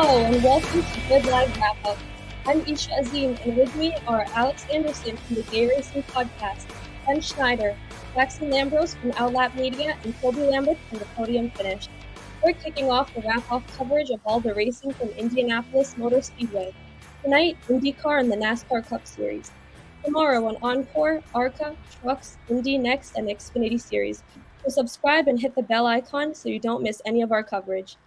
Hello and welcome to Good Live Wrap Up. I'm Isha Azim, and with me are Alex Anderson from the Gay Racing Podcast, Ben Schneider, Jackson Lambros from Outlap Media, and Kobe Lambert from the Podium Finish. We're kicking off the wrap-off coverage of all the racing from Indianapolis Motor Speedway. Tonight, IndyCar and the NASCAR Cup Series. Tomorrow on Encore, ARCA, Trucks, Indy Next, and Xfinity Series. So subscribe and hit the bell icon so you don't miss any of our coverage.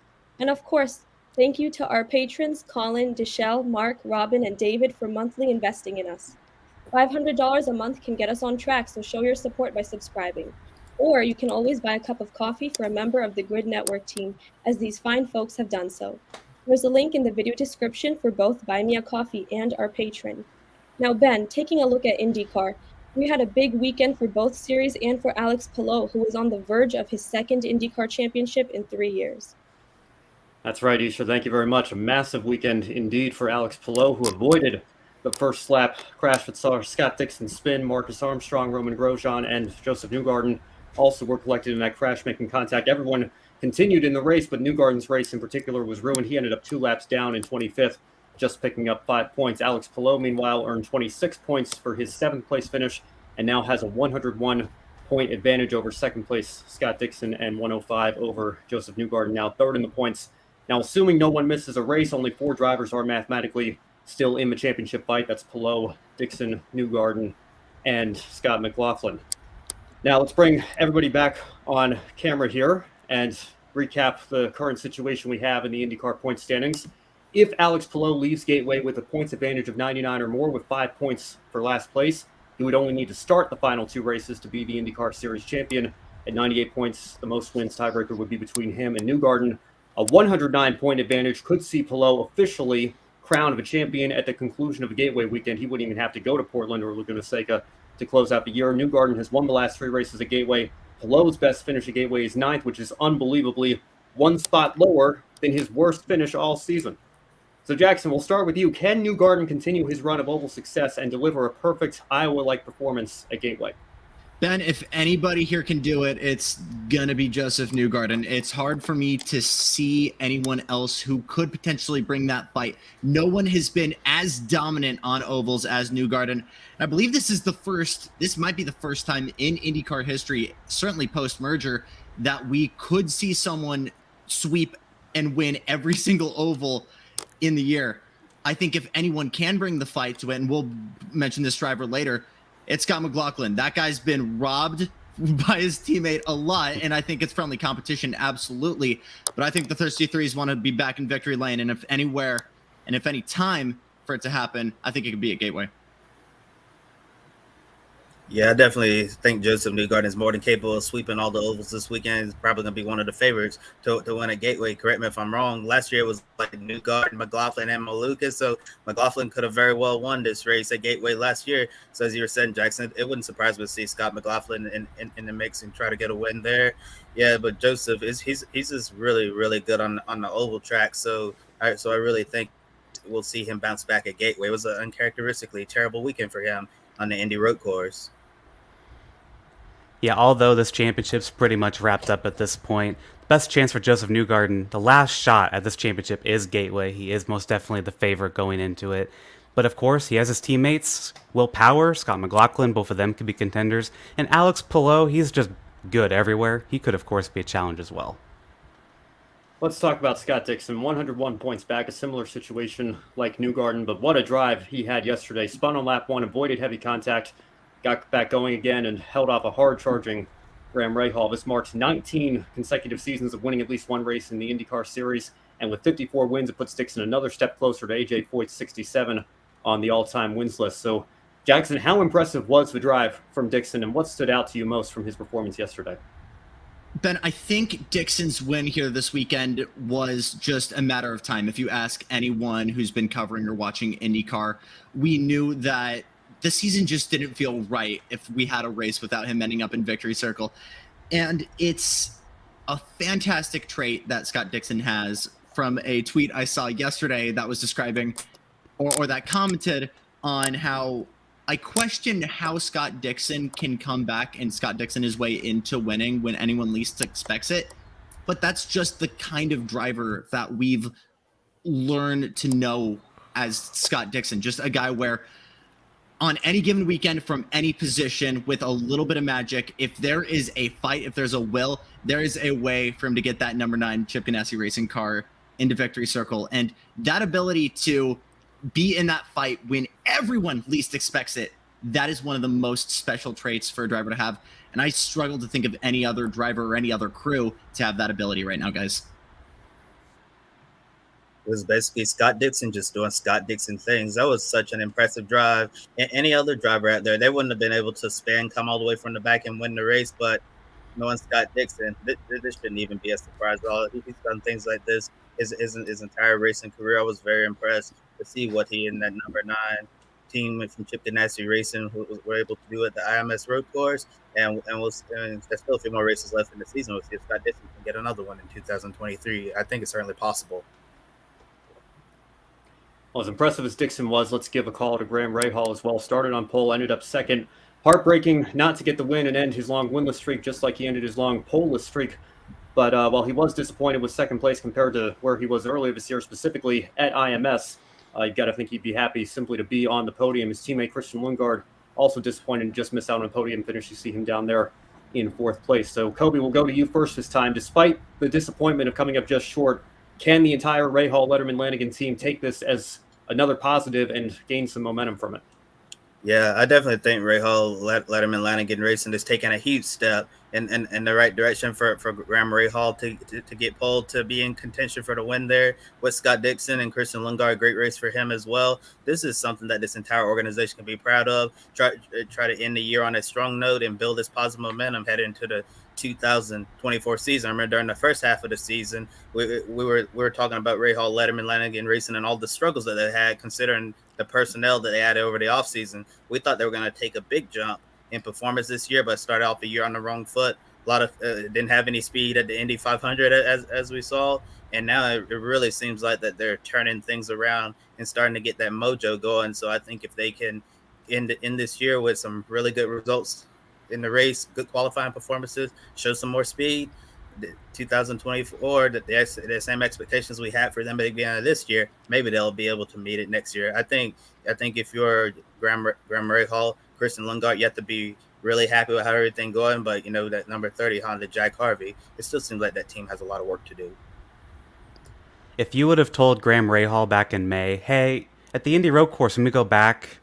And of course, thank you to our patrons, Colin, Deshelle, Mark, Robin, and David for monthly investing in us. $500 a month can get us on track, so show your support by subscribing. Or you can always buy a cup of coffee for a member of the Grid Network team, as these fine folks have done so. There's a link in the video description for both Buy Me a Coffee and our patron. Now, Ben, taking a look at IndyCar, we had a big weekend for both series and for Alex Palou, who was on the verge of his second IndyCar championship in 3 years. That's right, Isha. Thank you very much. A massive weekend indeed for Alex Palou, who avoided the first lap crash that saw Scott Dixon spin. Marcus Armstrong, Roman Grosjean, and Josef Newgarden also were collected in that crash, making contact. Everyone continued in the race, but Newgarden's race in particular was ruined. He ended up 2 laps down in 25th, just picking up 5 points. Alex Palou, meanwhile, earned 26 points for his 7th place finish and now has a 101-point advantage over second place Scott Dixon and 105 over Josef Newgarden, now third in the points. Now, assuming no one misses a race, only 4 drivers are mathematically still in the championship fight. That's Palou, Dixon, Newgarden, and Scott McLaughlin. Now, let's bring everybody back on camera here and recap the current situation we have in the IndyCar point standings. If Alex Palou leaves Gateway with a points advantage of 99 or more with 5 points for last place, he would only need to start the final 2 races to be the IndyCar Series champion. At 98 points, the most wins tiebreaker would be between him and Newgarden. A 109-point advantage could see Palou officially crowned a champion at the conclusion of a Gateway weekend. He wouldn't even have to go to Portland or Laguna Seca to close out the year. Newgarden has won the last 3 races at Gateway. Palou's best finish at Gateway is 9th, which is unbelievably 1 spot lower than his worst finish all season. So, Jackson, we'll start with you. Can Newgarden continue his run of oval success and deliver a perfect Iowa-like performance at Gateway? Ben, if anybody here can do it, it's going to be Josef Newgarden. It's hard for me to see anyone else who could potentially bring that fight. No one has been as dominant on ovals as Newgarden. I believe this might be the first time in IndyCar history, certainly post-merger, that we could see someone sweep and win every single oval in the year. I think if anyone can bring the fight to it, and we'll mention this driver later, it's Scott McLaughlin. That guy's been robbed by his teammate a lot, and I think it's friendly competition, absolutely. But I think the Thirsty Threes want to be back in victory lane, and if anywhere and if any time for it to happen, I think it could be at Gateway. Yeah, I definitely think Josef Newgarden is more than capable of sweeping all the ovals this weekend. He's probably going to be one of the favorites to win a Gateway. Correct me if I'm wrong. Last year it was like Newgarden, McLaughlin, and Maluka. So McLaughlin could have very well won this race at Gateway last year. So as you were saying, Jackson, it wouldn't surprise me to see Scott McLaughlin in the mix and try to get a win there. Yeah, but Josef, he's just really, really good on the oval track. So I really think we'll see him bounce back at Gateway. It was an uncharacteristically terrible weekend for him on the Indy road course. Yeah, although this championship's pretty much wrapped up at this point, the best chance for Josef Newgarden, the last shot at this championship is Gateway. He is most definitely the favorite going into it. But of course, he has his teammates, Will Power, Scott McLaughlin, both of them could be contenders. And Alex Palou, he's just good everywhere. He could, of course, be a challenge as well. Let's talk about Scott Dixon. 101 points back, a similar situation like Newgarden, but what a drive he had yesterday. Spun on lap 1, avoided heavy contact, got back going again, and held off a hard-charging Graham Rahal. This marks 19 consecutive seasons of winning at least one race in the IndyCar Series, and with 54 wins, it puts Dixon another step closer to A.J. Foyt's 67 on the all-time wins list. So, Jackson, how impressive was the drive from Dixon, and what stood out to you most from his performance yesterday? Ben, I think Dixon's win here this weekend was just a matter of time. If you ask anyone who's been covering or watching IndyCar, we knew that the season just didn't feel right if we had a race without him ending up in victory circle. And it's a fantastic trait that Scott Dixon has from a tweet I saw yesterday that was describing or that commented on how I question how Scott Dixon can come back and Scott Dixon his way into winning when anyone least expects it. But that's just the kind of driver that we've learn to know as Scott Dixon, just a guy where on any given weekend from any position with a little bit of magic, if there is a fight, if there's a will, there is a way for him to get that number 9 Chip Ganassi racing car into victory circle. And that ability to be in that fight when everyone least expects it, that is one of the most special traits for a driver to have. And I struggle to think of any other driver or any other crew to have that ability right now, guys. It was basically Scott Dixon just doing Scott Dixon things. That was such an impressive drive. And any other driver out there, they wouldn't have been able to span, come all the way from the back and win the race. But knowing Scott Dixon, this shouldn't even be a surprise at all. He's done things like this his entire racing career. I was very impressed to see what he and that number 9 team from Chip Ganassi Racing were able to do at the IMS Road Course. And there's still a few more races left in the season. We'll see if Scott Dixon can get another one in 2023. I think it's certainly possible. Well, as impressive as Dixon was, let's give a call to Graham Rahal as well. Started on pole, ended up second. Heartbreaking not to get the win and end his long winless streak, just like he ended his long poleless streak. But while he was disappointed with second place compared to where he was earlier this year, specifically at IMS, you got to think he'd be happy simply to be on the podium. His teammate Christian Lundgaard also disappointed and just missed out on a podium finish. You see him down there in 4th place. So, Kobe, we'll go to you first this time. Despite the disappointment of coming up just short, can the entire Rahal, Letterman, Lanigan team take this as another positive and gain some momentum from it? Yeah, I definitely think Rahal, Letterman, Lanigan Racing is taking a huge step in the right direction for Graham Rahal to get pulled to be in contention for the win there with Scott Dixon and Christian Lundgaard. Great race for him as well. This is something that this entire organization can be proud of. Try to end the year on a strong note and build this positive momentum heading into the 2024 season. I remember during the first half of the season, we were talking about Rahal, Letterman, Lanigan Racing and all the struggles that they had, considering the personnel that they had over the offseason. We thought they were going to take a big jump in performance this year, but started off the year on the wrong foot. A lot of didn't have any speed at the Indy 500 as we saw, and now it really seems like that they're turning things around and starting to get that mojo going. So I think if they can end this year with some really good results in the race, good qualifying performances, show some more speed, 2024, the same expectations we had for them at the beginning of this year, maybe they'll be able to meet it next year. I think if you're Graham Rahal, Christian Lundgaard, you have to be really happy with how everything going. But that number 30 Honda Jack Harvey, it still seems like that team has a lot of work to do. If you would have told Graham Rahal back in May, hey, at the Indy Road Course, when we go back,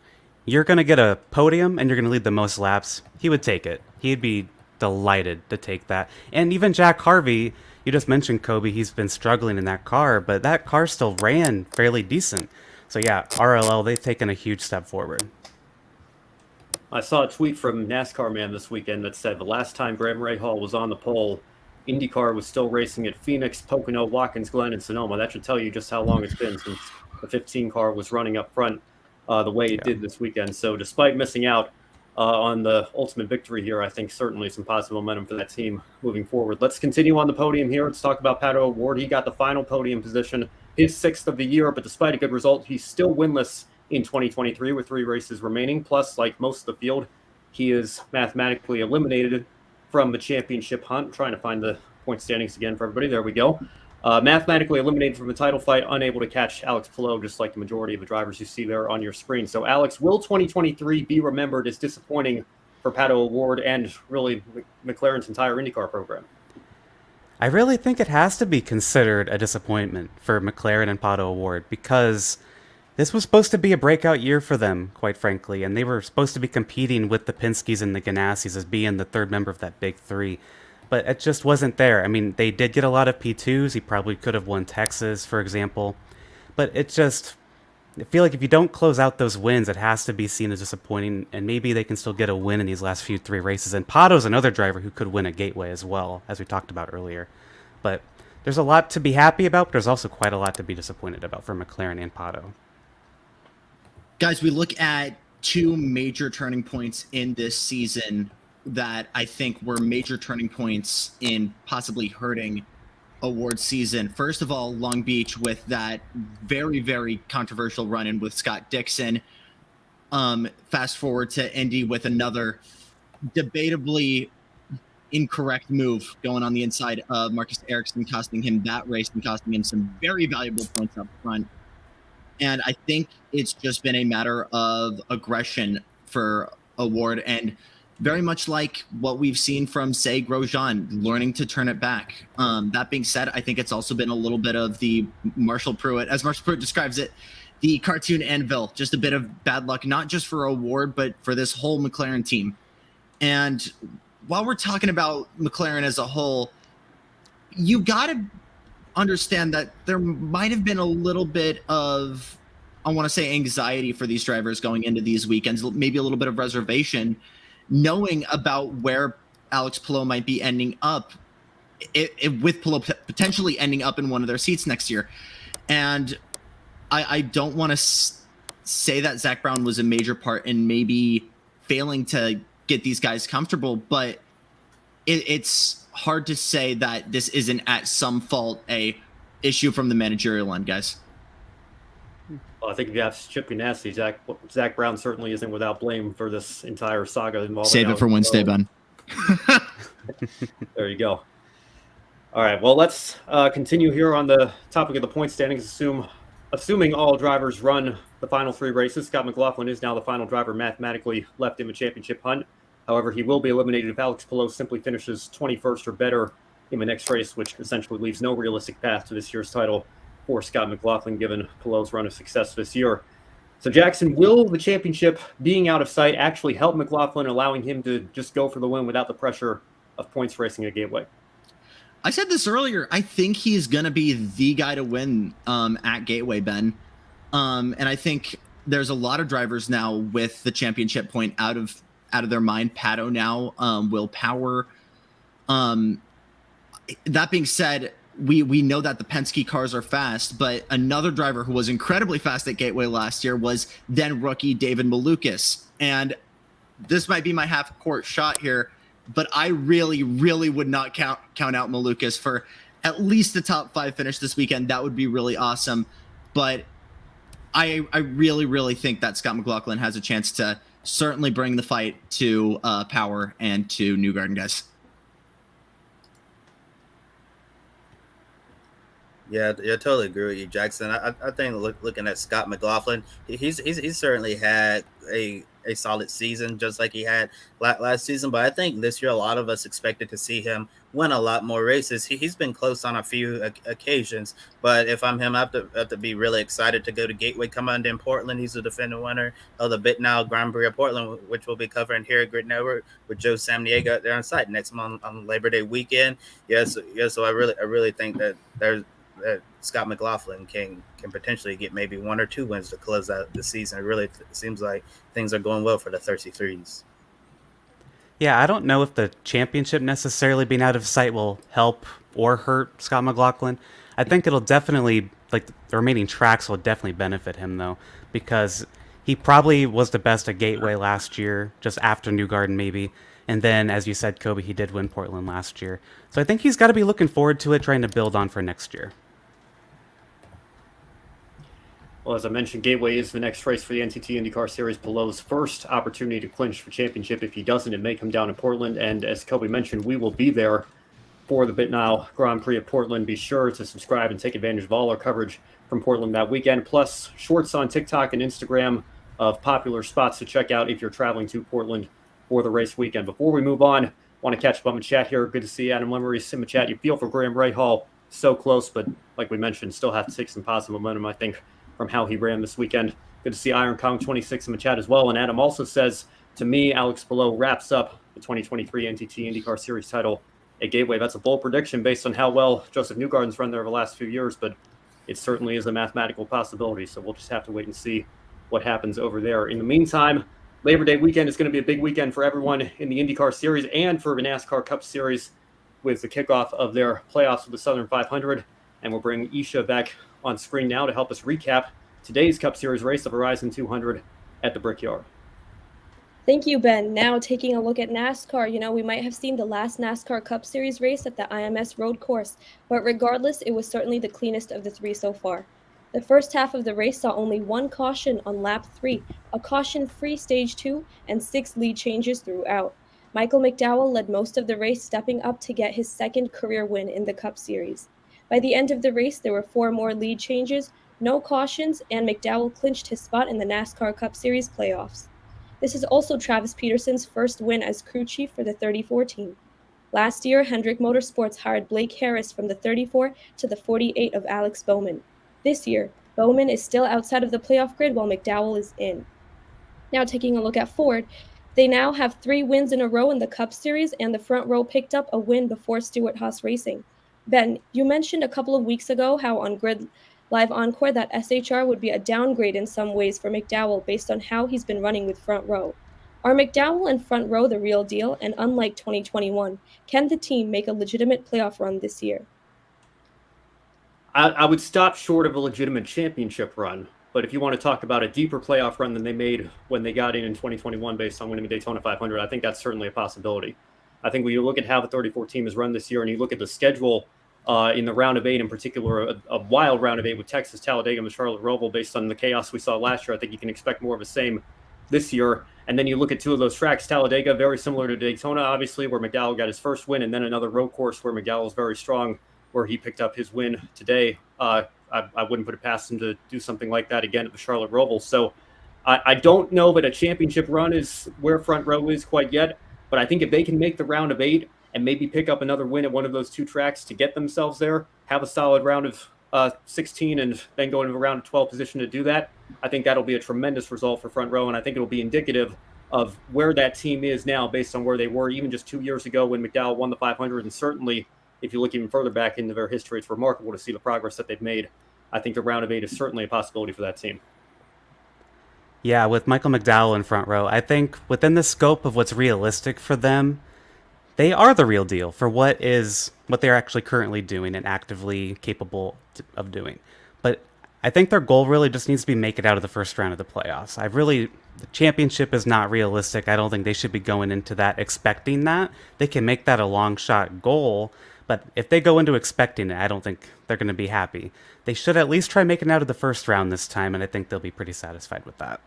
you're going to get a podium and you're going to lead the most laps, he would take it. He'd be delighted to take that. And even Jack Harvey, you just mentioned Kobe, he's been struggling in that car, but that car still ran fairly decent. So yeah, RLL, they've taken a huge step forward. I saw a tweet from NASCAR Man this weekend that said the last time Graham Rahal was on the pole, IndyCar was still racing at Phoenix, Pocono, Watkins Glen, and Sonoma. That should tell you just how long it's been since the 15 car was running up front the way it did this weekend. So despite missing out on the ultimate victory here, I think certainly some positive momentum for that team moving forward. Let's continue on the podium here. Let's talk about Pato O'Ward. He got the final podium position, his 6th of the year, but despite a good result, he's still winless in 2023 with 3 races remaining. Plus, like most of the field, he is mathematically eliminated from the championship hunt. I'm trying to find the point standings again for everybody. There we go. Mathematically eliminated from the title fight, unable to catch Alex Palou, just like the majority of the drivers you see there on your screen. So, Alex, will 2023 be remembered as disappointing for Pato O'Ward and really McLaren's entire IndyCar program? I really think it has to be considered a disappointment for McLaren and Pato O'Ward because this was supposed to be a breakout year for them, quite frankly, and they were supposed to be competing with the Penske's and the Ganassis as being the 3rd member of that big 3. But it just wasn't there. I mean, they did get a lot of P2s. He probably could have won Texas, for example. But I feel like if you don't close out those wins, it has to be seen as disappointing, and maybe they can still get a win in these last few 3 races. And Pato's another driver who could win a Gateway as well, as we talked about earlier. But there's a lot to be happy about, but there's also quite a lot to be disappointed about for McLaren and Pato. Guys, we look at 2 major turning points in this season that I think were major turning points in possibly hurting award season. First of all, Long Beach with that very, very controversial run-in with Scott Dixon. Fast forward to Indy with another debatably incorrect move going on the inside of Marcus Ericsson, costing him that race and costing him some very valuable points up front. And I think it's just been a matter of aggression for Award, and very much like what we've seen from, say, Grosjean, learning to turn it back. That being said, I think it's also been a little bit of the Marshall Pruitt, as Marshall Pruitt describes it, the cartoon anvil, just a bit of bad luck, not just for Award, but for this whole McLaren team. And while we're talking about McLaren as a whole, you got to understand that there might have been a little bit of, I want to say, anxiety for these drivers going into these weekends, maybe a little bit of reservation, knowing about where Alex Palou might be ending up, with Palou potentially ending up in one of their seats next year. And I don't want to say that Zach Brown was a major part in maybe failing to get these guys comfortable, but it's hard to say that this isn't at some fault a issue from the managerial end, guys. Well, I think if you have Chip Ganassi, Zach Brown certainly isn't without blame for this entire saga involving. Save it for Wednesday, Ben. There you go. All right, well, let's continue here on the topic of the point standings. Assuming all drivers run the final 3 races, Scott McLaughlin is now the final driver mathematically left in the championship hunt. However, he will be eliminated if Alex Palou simply finishes 21st or better in the next race, which essentially leaves no realistic path to this year's title for Scott McLaughlin, given Palou's run of success this year. So, Jackson, will the championship being out of sight actually help McLaughlin, allowing him to just go for the win without the pressure of points racing at Gateway? I said this earlier. I think he's going to be the guy to win at Gateway, Ben. And I think there's a lot of drivers now with the championship point out of their mind. Pato now, Will Power. That being said, we know that the Penske cars are fast, but another driver who was incredibly fast at Gateway last year was then rookie David Malukas. And this might be my half-court shot here, but I really, really would not count out Malukas for at least the top 5 finish this weekend. That would be really awesome. But I really, really think that Scott McLaughlin has a chance to certainly bring the fight to Power and to Newgarden, guys. Yeah, totally agree with you, Jackson. I think looking at Scott McLaughlin, he's certainly had a solid season, just like he had last season. But I think this year, a lot of us expected to see him win a lot more races. He's been close on a few occasions. But if I'm him, I have to be really excited to go to Gateway, come on in Portland. He's the defending winner of the Bitnow Grand Prix of Portland, which we'll be covering here at Grid Network with Joe Samaniego there on site next month on Labor Day weekend. So I really think that that Scott McLaughlin can potentially get maybe 1 or 2 wins to close out the season. It really seems like things are going well for the 33s. Yeah, I don't know if the championship necessarily being out of sight will help or hurt Scott McLaughlin. I think it'll definitely, like, the remaining tracks will definitely benefit him, though, because he probably was the best at Gateway last year, just after Newgarden maybe. And then, as you said, Kobe, he did win Portland last year. So I think he's got to be looking forward to it, trying to build on for next year. Well, as I mentioned, Gateway is the next race for the NTT IndyCar Series. Palou's first opportunity to clinch for championship. If he doesn't, it may come down to Portland. And as Kobe mentioned, we will be there for the Bitnow Grand Prix of Portland. Be sure to subscribe and take advantage of all our coverage from Portland that weekend, plus shorts on TikTok and Instagram of popular spots to check out if you're traveling to Portland for the race weekend. Before we move on, want to catch up on the chat here. Good to see Adam Lemery in the chat. You feel for Graham Rahal, so close, but like we mentioned, still have to take some positive momentum, I think, from how he ran this weekend. Good to see Iron Kong 26 in the chat as well. And Adam also says, to me, Alex Palou wraps up the 2023 NTT IndyCar Series title at Gateway. That's a bold prediction based on how well Josef Newgarden's run there over the last few years, but it certainly is a mathematical possibility. So we'll just have to wait and see what happens over there. In the meantime, Labor Day weekend is going to be a big weekend for everyone in the IndyCar Series and for the NASCAR Cup Series with the kickoff of their playoffs of the Southern 500. And we'll bring Isha back on screen now to help us recap today's Cup Series race, the Verizon 200 at the Brickyard. Thank you, Ben. Now taking a look at NASCAR, we might have seen the last NASCAR Cup Series race at the IMS Road Course, but regardless, it was certainly the cleanest of the 3 so far. The first half of the race saw only 1 caution on lap 3, a caution-free stage 2, and 6 lead changes throughout. Michael McDowell led most of the race, stepping up to get his second career win in the Cup Series. By the end of the race, there were 4 more lead changes, no cautions, and McDowell clinched his spot in the NASCAR Cup Series playoffs. This is also Travis Peterson's first win as crew chief for the 34 team. Last year, Hendrick Motorsports hired Blake Harris from the 34 to the 48 of Alex Bowman. This year, Bowman is still outside of the playoff grid while McDowell is in. Now taking a look at Ford, they now have 3 wins in a row in the Cup Series, and the front row picked up a win before Stewart-Haas Racing. Ben, you mentioned a couple of weeks ago how on Grid Live Encore that SHR would be a downgrade in some ways for McDowell based on how he's been running with front row. Are McDowell and front row the real deal? And unlike 2021, can the team make a legitimate playoff run this year? I would stop short of a legitimate championship run. But if you want to talk about a deeper playoff run than they made when they got in 2021 based on winning the Daytona 500, I think that's certainly a possibility. I think when you look at how the 34 team has run this year and you look at the schedule in the round of 8 in particular, a wild round of 8 with Texas, Talladega, and Charlotte Roval based on the chaos we saw last year, I think you can expect more of the same this year. And then you look at 2 of those tracks, Talladega, very similar to Daytona, obviously, where McDowell got his first win, and then another road course where McDowell is very strong, where he picked up his win today. I wouldn't put it past him to do something like that again at the Charlotte Roval. So I don't know that a championship run is where front row is quite yet, but I think if they can make the round of 8 and maybe pick up another win at one of those 2 tracks to get themselves there, have a solid round of 16 and then go into a round of 12 position to do that, I think that'll be a tremendous result for front row, and I think it'll be indicative of where that team is now based on where they were even just 2 years ago when McDowell won the 500, and certainly if you look even further back into their history, it's remarkable to see the progress that they've made. I think the round of 8 is certainly a possibility for that team. Yeah, with Michael McDowell in front row, I think within the scope of what's realistic for them, they are the real deal for what they're actually currently doing and actively capable of doing. But I think their goal really just needs to be make it out of the first round of the playoffs. The championship is not realistic. I don't think they should be going into that expecting that. They can make that a long shot goal, but if they go into expecting it, I don't think they're going to be happy. They should at least try making it out of the first round this time, and I think they'll be pretty satisfied with that.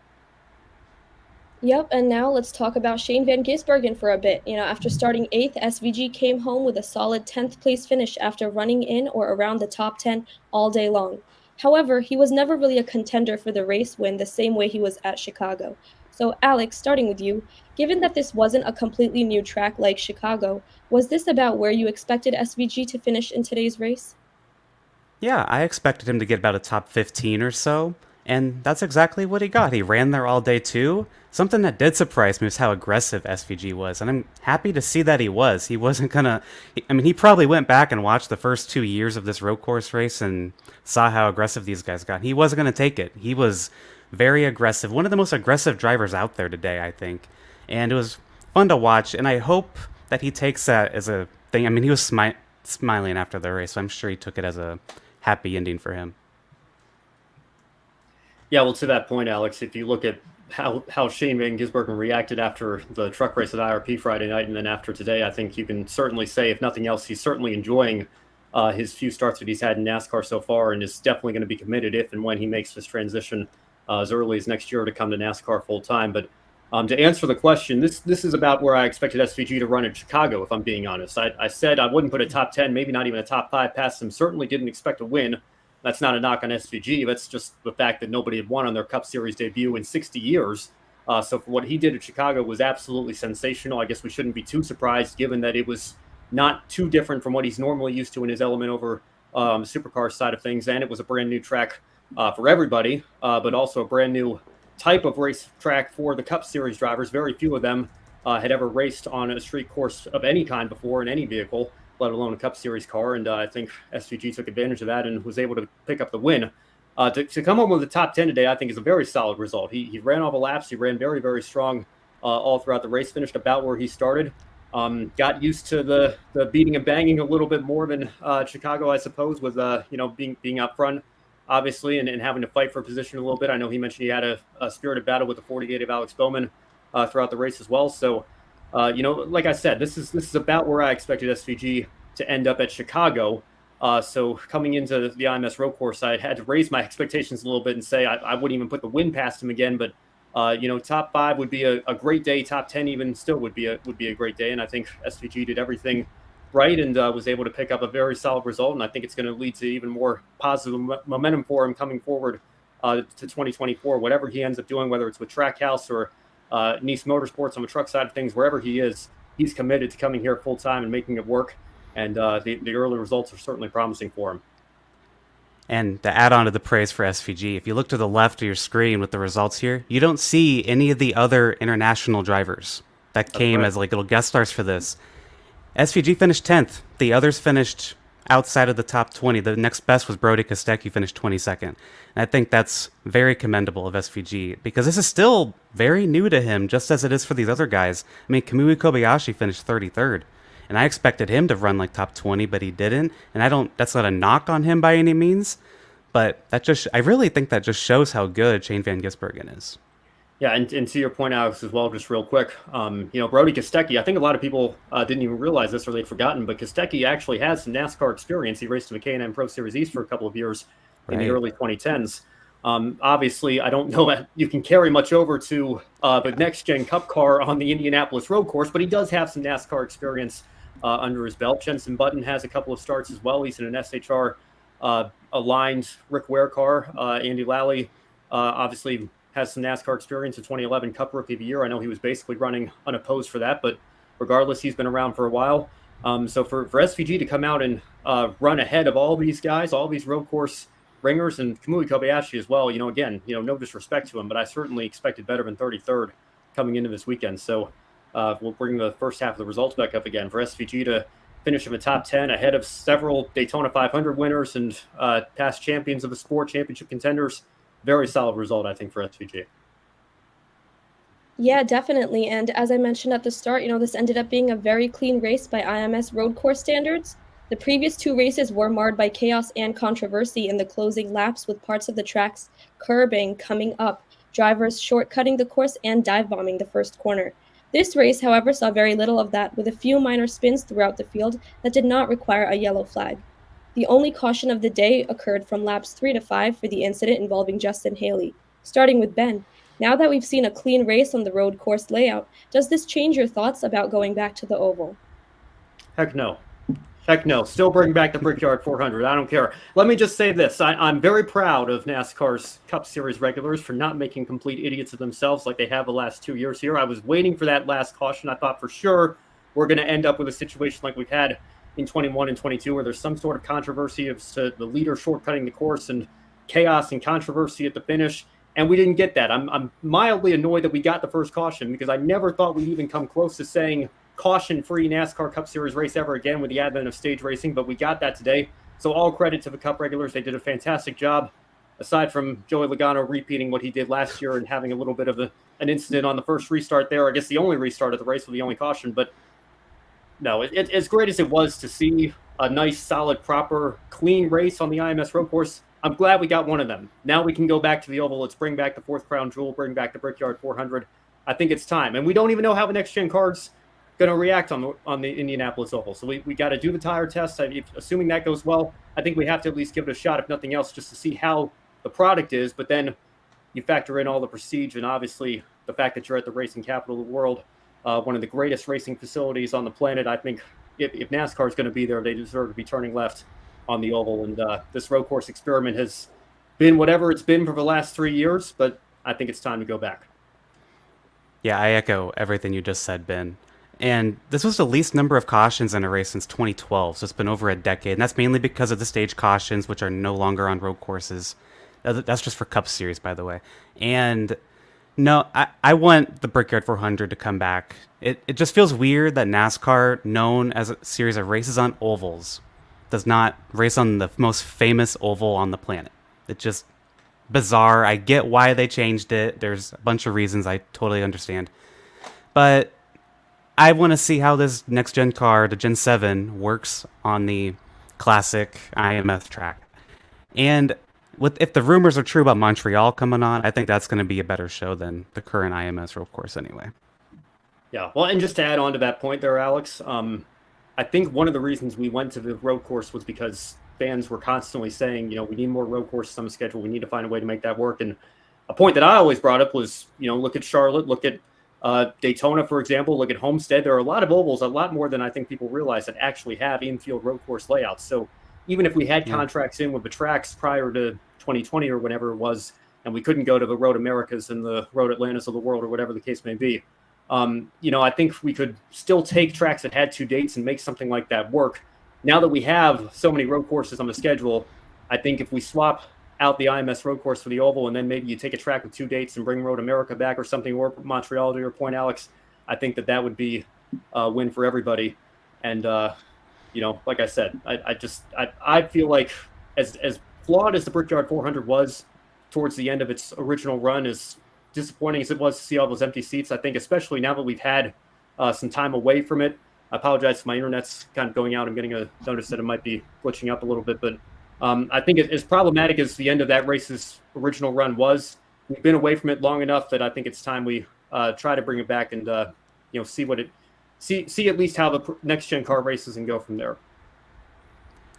Yep, and now let's talk about Shane Van Gisbergen for a bit. After starting 8th, SVG came home with a solid 10th place finish after running in or around the top 10 all day long. However, he was never really a contender for the race win the same way he was at Chicago. So Alex, starting with you, given that this wasn't a completely new track like Chicago, was this about where you expected SVG to finish in today's race? Yeah, I expected him to get about a top 15 or so, and that's exactly what he got. He ran there all day too. Something that did surprise me was how aggressive SVG was, and I'm happy to see that he was. He wasn't gonna... he probably went back and watched the first 2 years of this road course race and saw how aggressive these guys got. He wasn't gonna take it. He was very aggressive. One of the most aggressive drivers out there today, I think. And it was fun to watch, and I hope that he takes that as a thing. He was smiling after the race, so I'm sure he took it as a happy ending for him. Yeah, well, to that point, Alex, if you look at how Shane Van Gisbergen reacted after the truck race at IRP Friday night and then after today, I think you can certainly say, if nothing else, he's certainly enjoying his few starts that he's had in NASCAR so far, and is definitely going to be committed if and when he makes this transition as early as next year to come to NASCAR full time. But to answer the question, this is about where I expected SVG to run in Chicago, if I'm being honest. I said I wouldn't put a top 10, maybe not even a top 5 past him. Certainly didn't expect a win. That's not a knock on SVG. That's just the fact that nobody had won on their Cup Series debut in 60 years. So for what he did at Chicago was absolutely sensational. I guess we shouldn't be too surprised, given that it was not too different from what he's normally used to in his element over supercar side of things. And it was a brand new track for everybody, but also a brand new type of race track for the Cup Series drivers. Very few of them had ever raced on a street course of any kind before in any vehicle, let alone a Cup Series car. And I think SVG took advantage of that and was able to pick up the win. To come home with the top 10 today, I think is a very solid result. He ran all the laps. He ran very, very strong all throughout the race, finished about where he started. Got used to the beating and banging a little bit more than Chicago, I suppose, with being up front, obviously, and having to fight for position a little bit. I know he mentioned he had a spirited battle with the 48 of Alex Bowman throughout the race as well. So, like I said, this is about where I expected SVG to end up at Chicago. So coming into the IMS road course, I had to raise my expectations a little bit and say I wouldn't even put the win past him again. But Top 5 would be a great day. Top 10 even still would be a great day. And I think SVG did everything right and was able to pick up a very solid result. And I think it's going to lead to even more positive momentum for him coming forward to 2024. Whatever he ends up doing, whether it's with Trackhouse or Nice Motorsports on the truck side of things, wherever he is, he's committed to coming here full time and making it work. And the early results are certainly promising for him. And to add on to the praise for SVG, if you look to the left of your screen with the results here, you don't see any of the other international drivers that came as like little guest stars for this. SVG finished 10th. The others finished outside of the top 20. The next best was Brody Kostecki, finished 22nd. And I think that's very commendable of SVG because this is still very new to him, just as it is for these other guys. I mean, Kamui Kobayashi finished 33rd. And I expected him to run like top 20, but he didn't. And that's not a knock on him by any means. But I really think that just shows how good Shane Van Gisbergen is. Yeah, and to your point, Alex, as well, just real quick, Brody Kostecki, I think a lot of people didn't even realize this or they'd forgotten, but Kostecki actually has some NASCAR experience. He raced in the K&N Pro Series East for a couple of years in the early 2010s. Obviously, I don't know that you can carry much over to the next-gen Cup car on the Indianapolis road course, but he does have some NASCAR experience under his belt. Jensen Button has a couple of starts as well. He's in an SHR aligned Rick Ware car. Andy Lally obviously has some NASCAR experience, a 2011 Cup Rookie of the Year. I know he was basically running unopposed for that, but regardless, he's been around for a while. So for SVG to come out and run ahead of all these guys, all these road course ringers, and Kamui Kobayashi as well, no disrespect to him, but I certainly expected better than 33rd coming into this weekend. So we'll bring the first half of the results back up again. For SVG to finish in the top 10 ahead of several Daytona 500 winners and past champions of the sport, championship contenders, very solid result, I think, for SVG. Yeah, definitely. And as I mentioned at the start, this ended up being a very clean race by IMS road course standards. The previous 2 races were marred by chaos and controversy in the closing laps, with parts of the tracks curbing, coming up, drivers shortcutting the course, and dive bombing the first corner. This race, however, saw very little of that, with a few minor spins throughout the field that did not require a yellow flag. The only caution of the day occurred from laps 3 to 5 for the incident involving Justin Haley. Starting with Ben, now that we've seen a clean race on the road course layout, does this change your thoughts about going back to the oval? Heck no. Still bring back the Brickyard 400. I don't care. Let me just say this. I'm very proud of NASCAR's Cup Series regulars for not making complete idiots of themselves like they have the last 2 years here. I was waiting for that last caution. I thought for sure we're going to end up with a situation like we've had in 21 and 22 where there's some sort of controversy of the leader shortcutting the course and chaos and controversy at the finish. And we didn't get that. I'm mildly annoyed that we got the first caution because I never thought we'd even come close to saying caution-free NASCAR Cup Series race ever again with the advent of stage racing, but we got that today. So all credit to the Cup regulars. They did a fantastic job, aside from Joey Logano repeating what he did last year and having a little bit of an incident on the first restart there. I guess the only restart of the race with the only caution. But no, as great as it was to see a nice, solid, proper, clean race on the IMS road course, I'm glad we got one of them. Now we can go back to the oval. Let's bring back the 4th crown jewel, bring back the Brickyard 400. I think it's time. And we don't even know how the next-gen car's going to react on the Indianapolis oval. So we got to do the tire test. Assuming that goes well, I think we have to at least give it a shot, if nothing else, just to see how the product is. But then you factor in all the prestige and obviously the fact that you're at the racing capital of the world, one of the greatest racing facilities on the planet. I think if NASCAR is going to be there, they deserve to be turning left on the oval. And this road course experiment has been whatever it's been for the last 3 years, but I think it's time to go back. Yeah, I echo everything you just said, Ben. And this was the least number of cautions in a race since 2012, so it's been over a decade. And that's mainly because of the stage cautions, which are no longer on road courses. That's just for Cup Series, by the way. And no, I want the Brickyard 400 to come back. It just feels weird that NASCAR, known as a series of races on ovals, does not race on the most famous oval on the planet. It's just bizarre. I get why they changed it. There's a bunch of reasons I totally understand. But I want to see how this next-gen car, the Gen 7, works on the classic IMF track. And if the rumors are true about Montreal coming on, I think that's going to be a better show than the current IMS road course anyway. Yeah, well, and just to add on to that point there, Alex, I think one of the reasons we went to the road course was because fans were constantly saying, we need more road courses on the schedule. We need to find a way to make that work. And a point that I always brought up was, look at Charlotte, look at Daytona, for example, look at Homestead. There are a lot of ovals, a lot more than I think people realize, that actually have infield road course layouts. So even if we had contracts in with the tracks prior to 2020 or whenever it was, and we couldn't go to the Road Americas and the Road Atlantis of the world or whatever the case may be, I think we could still take tracks that had 2 dates and make something like that work. Now that we have so many road courses on the schedule, I think if we swap out the IMS road course for the oval, and then maybe you take a track with 2 dates and bring Road America back or something, or Montreal, to your point, Alex, I think that would be a win for everybody. And, like I said, I feel like as flawed as the Brickyard 400 was towards the end of its original run, as disappointing as it was to see all those empty seats, I think especially now that we've had some time away from it, I apologize if my internet's kind of going out. I'm getting a notice that it might be glitching up a little bit, but I think as problematic as the end of that race's original run was, we've been away from it long enough that I think it's time we try to bring it back and see at least how the next gen car races and go from there.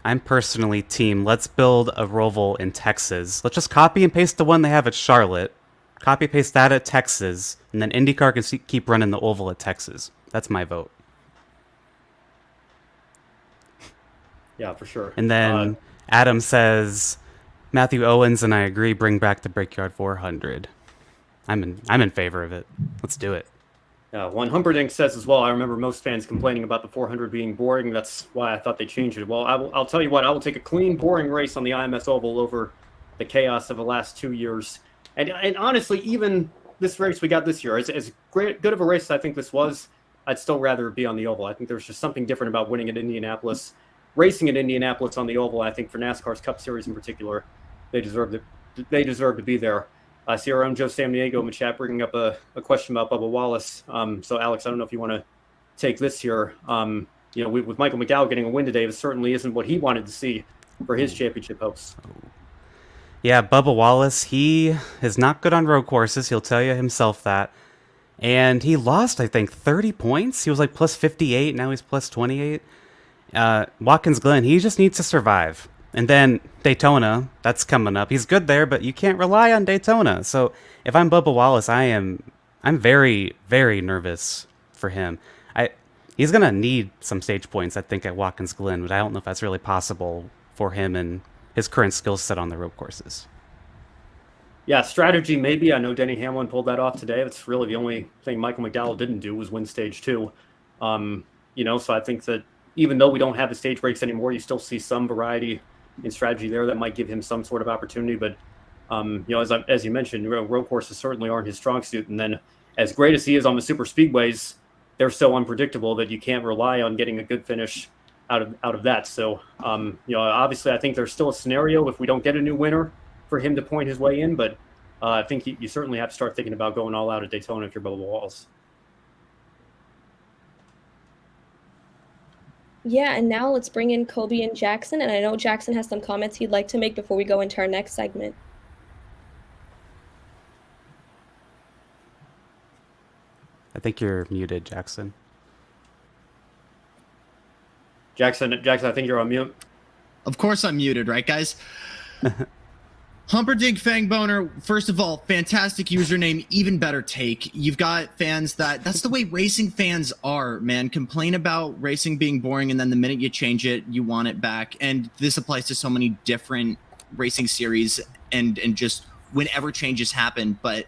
I'm personally team, let's build a roval in Texas. Let's just copy and paste the one they have at Charlotte, copy and paste that at Texas, and then IndyCar can keep running the oval at Texas. That's my vote. Yeah, for sure. And then Adam says, Matthew Owens and I agree, bring back the Brickyard 400. I'm in favor of it. Let's do it. One Humperdinck says as well, I remember most fans complaining about the 400 being boring. That's why I thought they changed it. Well, I'll tell you what, I will take a clean, boring race on the IMS Oval over the chaos of the last 2 years. And honestly, even this race we got this year, as good of a race as I think this was, I'd still rather be on the Oval. I think there's just something different about winning at Indianapolis. Racing at Indianapolis on the Oval, I think for NASCAR's Cup Series in particular, they deserve to be there. I see our own Joe Samniego in the chat bringing up a question about Bubba Wallace. So, Alex, I don't know if you want to take this here. With Michael McDowell getting a win today, it certainly isn't what he wanted to see for his championship hopes. Yeah, Bubba Wallace, he is not good on road courses. He'll tell you himself that. And he lost, I think, 30 points. He was like plus 58. Now he's plus 28. Watkins Glen, he just needs to survive. And then Daytona, that's coming up. He's good there, but you can't rely on Daytona. So if I'm Bubba Wallace, I'm very, very nervous for him. He's going to need some stage points, I think, at Watkins Glen, but I don't know if that's really possible for him and his current skill set on the road courses. Yeah, strategy maybe. I know Denny Hamlin pulled that off today. That's really the only thing Michael McDowell didn't do was win stage 2. So I think that even though we don't have the stage breaks anymore, you still see some variety in strategy there that might give him some sort of opportunity. But, as you mentioned, road courses certainly aren't his strong suit. And then as great as he is on the super speedways, they're so unpredictable that you can't rely on getting a good finish out of that. So, obviously I think there's still a scenario if we don't get a new winner for him to point his way in. But I think you certainly have to start thinking about going all out at Daytona if you're Bubba Wallace. Yeah, and now let's bring in Kobe and Jackson. And I know Jackson has some comments he'd like to make before we go into our next segment. I think you're muted, Jackson. Jackson, I think you're on mute. Of course I'm muted, right, guys? Humperdinck Fangboner, first of all, fantastic username, even better take. You've got fans that's the way racing fans are, man. Complain about racing being boring, and then the minute you change it, you want it back. And this applies to so many different racing series and just whenever changes happen. But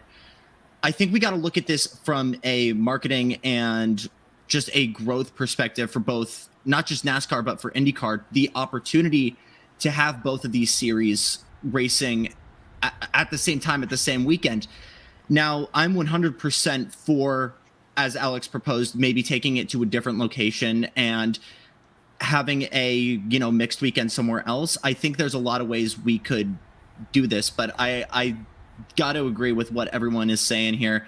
I think we got to look at this from a marketing and just a growth perspective for both, not just NASCAR, but for IndyCar. The opportunity to have both of these series racing at the same time, at the same weekend. Now, I'm 100% for, as Alex proposed, maybe taking it to a different location and having a, mixed weekend somewhere else. I think there's a lot of ways we could do this, but I got to agree with what everyone is saying here.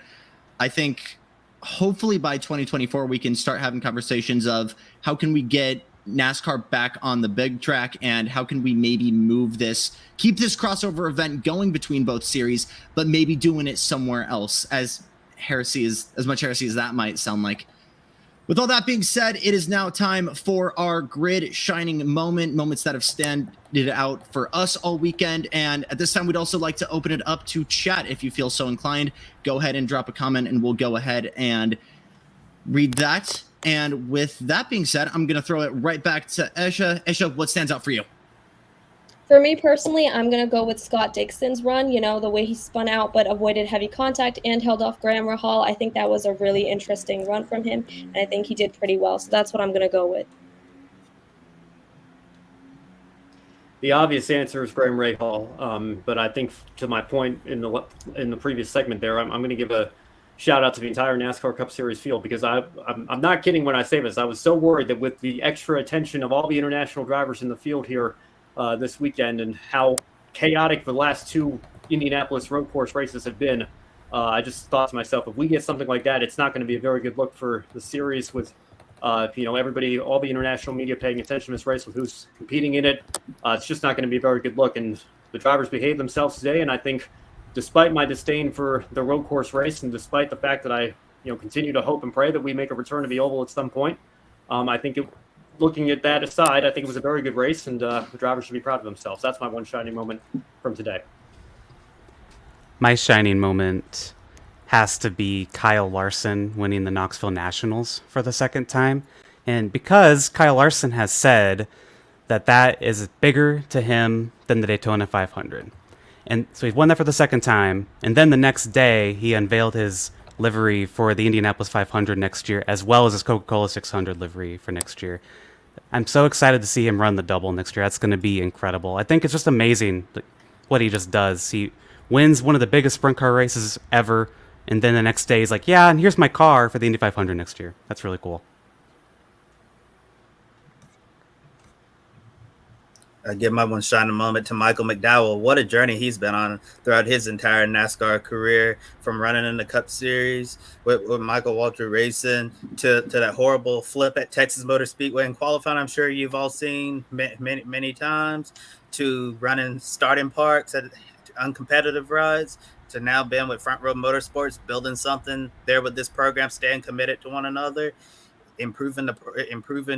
I think hopefully by 2024, we can start having conversations of how can we get NASCAR back on the big track, and how can we maybe keep this crossover event going between both series, but maybe doing it somewhere else, as much heresy as that might sound like. With all that being said, it is now time for our grid shining moments that have standed out for us all weekend. And at this time, we'd also like to open it up to chat. If you feel so inclined, go ahead and drop a comment and we'll go ahead and read that. And with that being said, I'm going to throw it right back to Esha. Esha, what stands out for you? For me personally, I'm going to go with Scott Dixon's run, the way he spun out but avoided heavy contact and held off Graham Rahal. I think that was a really interesting run from him, and I think he did pretty well. So that's what I'm going to go with. The obvious answer is Graham Rahal, but I think to my point in the previous segment there, I'm going to give a shout out to the entire NASCAR Cup Series field, because I'm not kidding when I say this. I was so worried that with the extra attention of all the international drivers in the field here this weekend and how chaotic the last two Indianapolis road course races have been, I just thought to myself, if we get something like that, it's not going to be a very good look for the series with, everybody, all the international media paying attention to this race with who's competing in it. It's just not going to be a very good look. And the drivers behaved themselves today. And I think despite my disdain for the road course race and despite the fact that I, continue to hope and pray that we make a return to the oval at some point, I think looking at that aside, I think it was a very good race, and the drivers should be proud of themselves. That's my one shining moment from today. My shining moment has to be Kyle Larson winning the Knoxville Nationals for the second time. And because Kyle Larson has said that is bigger to him than the Daytona 500. And so he won that for the second time. And then the next day, he unveiled his livery for the Indianapolis 500 next year, as well as his Coca-Cola 600 livery for next year. I'm so excited to see him run the double next year. That's going to be incredible. I think it's just amazing what he just does. He wins one of the biggest sprint car races ever, and then the next day he's like, yeah, and here's my car for the Indy 500 next year. That's really cool. I give my one shining moment to Michael McDowell. What a journey he's been on throughout his entire NASCAR career, from running in the Cup Series with Michael Walter Racing to that horrible flip at Texas Motor Speedway and qualifying. I'm sure you've all seen many times, to running starting parks at uncompetitive rides, to now being with Front Row Motorsports, building something there with this program, staying committed to one another. Improving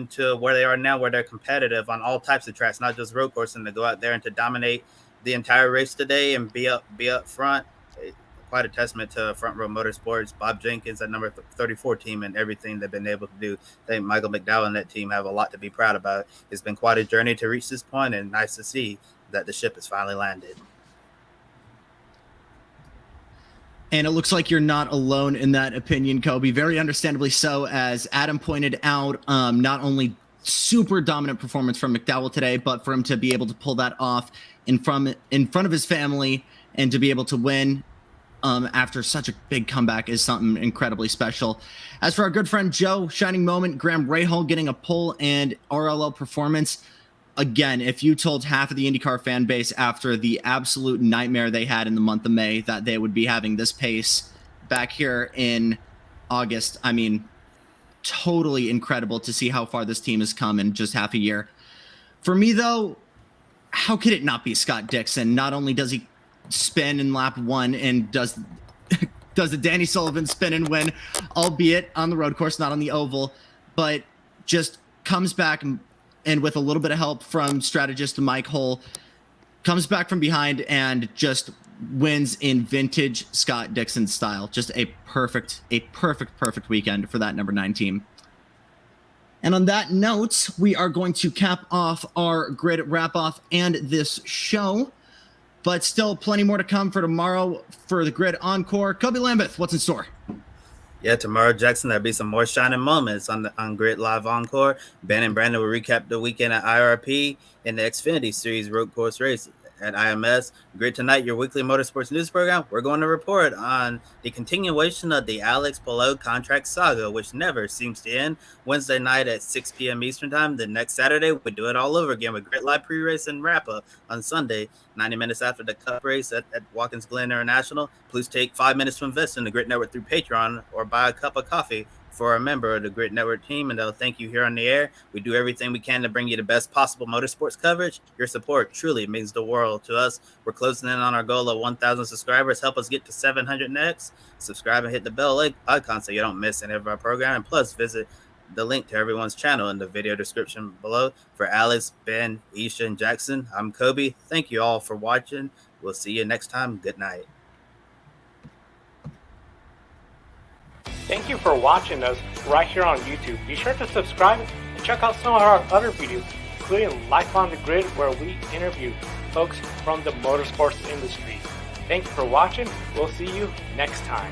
to where they are now, where they're competitive on all types of tracks, not just road course, and to go out there and to dominate the entire race today and be up front. Quite a testament to Front Row Motorsports, Bob Jenkins, that number 34 team, and everything they've been able to do. I think Michael McDowell and that team have a lot to be proud about. It's been quite a journey to reach this point, and nice to see that the ship has finally landed. And it looks like you're not alone in that opinion, Kobe. Very understandably so, as Adam pointed out, not only super dominant performance from McDowell today, but for him to be able to pull that off in front of his family and to be able to win after such a big comeback is something incredibly special. As for our good friend Joe, shining moment, Graham Rahal getting a pole and RLL performance. Again, if you told half of the IndyCar fan base after the absolute nightmare they had in the month of May that they would be having this pace back here in August, I mean, totally incredible to see how far this team has come in just half a year. For me, though, how could it not be Scott Dixon? Not only does he spin in lap one and does the Danny Sullivan spin and win, albeit on the road course, not on the oval, but just comes back and with a little bit of help from strategist Mike Hull, comes back from behind and just wins in vintage Scott Dixon style. Just a perfect weekend for that number 9 team. And on that note, we are going to cap off our grid wrap-off and this show. But still plenty more to come for tomorrow for the Grid Encore. Kobe Lambeth, what's in store? Yeah, tomorrow, Jackson, there'll be some more shining moments on Grid Live Encore. Ben and Brandon will recap the weekend at IRP and the Xfinity Series road course race at IMS. Grid Tonight, your weekly motorsports news program. We're going to report on the continuation of the Alex Palou contract saga, which never seems to end. Wednesday night at 6 p.m. Eastern Time. The next Saturday, we do it all over again with Grid Live pre-race and wrap-up on Sunday, 90 minutes after the Cup race at Watkins Glen International. Please take 5 minutes to invest in the Grid Network through Patreon or buy a cup of coffee for a member of the Grid Network team, and they'll thank you here on the air. We do everything we can to bring you the best possible motorsports coverage. Your support truly means the world to us. We're closing in on our goal of 1,000 subscribers. Help us get to 700 next. Subscribe and hit the bell icon so you don't miss any of our programming. Plus, visit the link to everyone's channel in the video description below. For Alex, Ben, Isha, and Jackson, I'm Kobe. Thank you all for watching. We'll see you next time. Good night. Thank you for watching us right here on YouTube. Be sure to subscribe and check out some of our other videos, including Life on the Grid, where we interview folks from the motorsports industry. Thank you for watching. We'll see you next time.